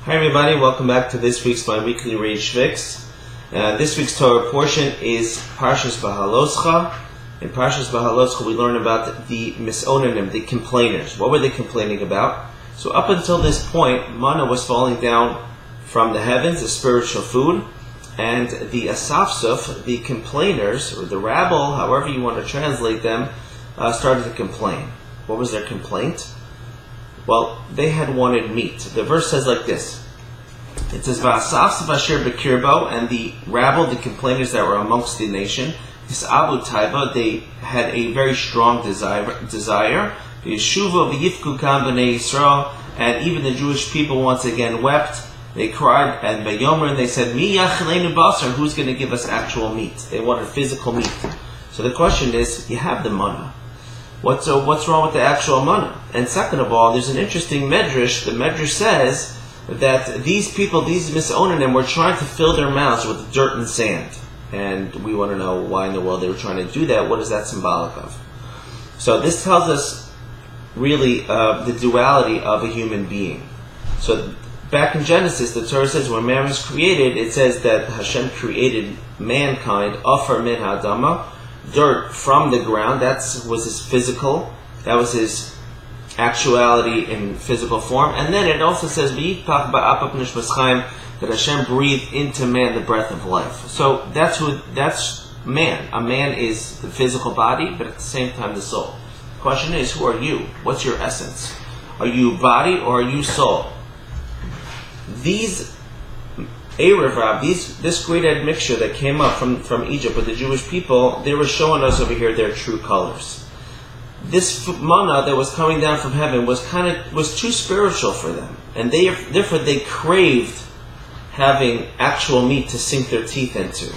Hi everybody, welcome back to this week's My Weekly Rage Fix. This week's Torah portion is Parshas Bahaloscha. In Parshas Bahaloscha we learn about the misonanim, the complainers. What were they complaining about? So up until this point, manna was falling down from the heavens, the spiritual food, and the asafsuf, the complainers, or the rabble, however you want to translate them, started to complain. What was their complaint? Well, they had wanted meat. The verse says like this. It says, "Va'asafsaf asher b'kirbo," and the rabble, the complainers that were amongst the nation, Abu Taiba, they had a very strong desire. V'yeshuva v'yifku kam b'nei Yisrael, and even the Jewish people once again wept. They cried, and Bayomer, and they said, "Mi yachleinu basar," who's going to give us actual meat? They wanted physical meat. So the question is, you have the manna. What's wrong with the actual manna? And second of all, there's an interesting medrash. The medrash says that these people, these misonanim, were trying to fill their mouths with dirt and sand. And we want to know why in the world they were trying to do that. What is that symbolic of? So this tells us really the duality of a human being. So back in Genesis, the Torah says when man was created, it says that Hashem created mankind, afar min ha'adama, dirt from the ground. That was his physical, that was his actuality in physical form. And then it also says that Hashem breathed into man the breath of life. So that's man. A man is the physical body, but at the same time the soul. The question is, who are you? What's your essence? Are you body or are you soul? These Erev, this great admixture that came up from Egypt with the Jewish people, they were showing us over here their true colors. This manna that was coming down from heaven was too spiritual for them, and therefore they craved having actual meat to sink their teeth into.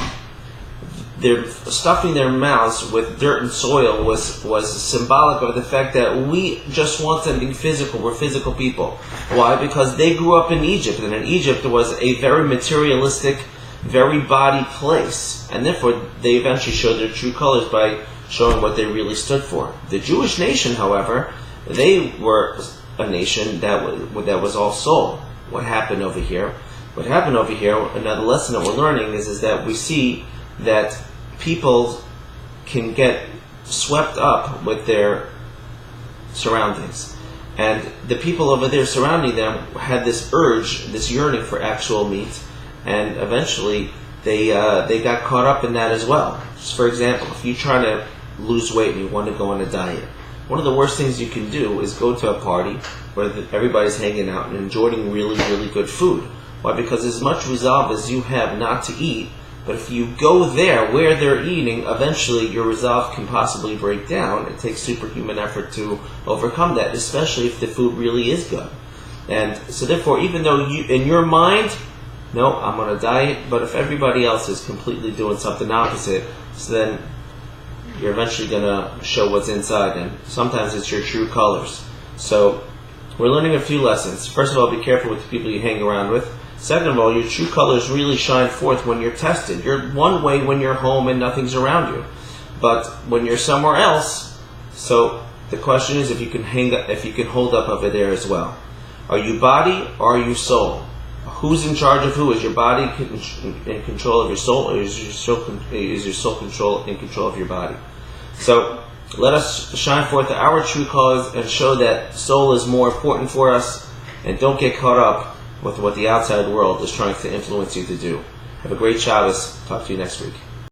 They're stuffing their mouths with dirt and soil was symbolic of the fact that we just want something physical. We're physical people. Why? Because they grew up in Egypt, and in Egypt was a very materialistic, very body place, and therefore they eventually showed their true colors by showing what they really stood for. The Jewish nation, however, they were a nation that was all soul. What happened over here? What happened over here, another lesson that we're learning is that we see that people can get swept up with their surroundings. And the people over there surrounding them had this urge, this yearning for actual meat, and eventually they got caught up in that as well. Just for example, if you're trying to lose weight and you want to go on a diet, one of the worst things you can do is go to a party where everybody's hanging out and enjoying really, really good food. Why? Because as much resolve as you have not to eat, but if you go there where they're eating, eventually your resolve can possibly break down. It takes superhuman effort to overcome that, especially if the food really is good. And so therefore, even though you, in your mind, no, I'm on a diet, but if everybody else is completely doing something opposite, so then you're eventually going to show what's inside, and sometimes it's your true colors. So we're learning a few lessons. First of all, be careful with the people you hang around with. Second of all, your true colors really shine forth when you're tested. You're one way when you're home and nothing's around you, but when you're somewhere else, so the question is if you can hold up over there as well. Are you body or are you soul? Who's in charge of who? Is your body in control of your soul, or is your soul in control of your body? So let us shine forth our true colors and show that soul is more important for us, and don't get caught up with what the outside world is trying to influence you to do. Have a great Shabbos. Talk to you next week.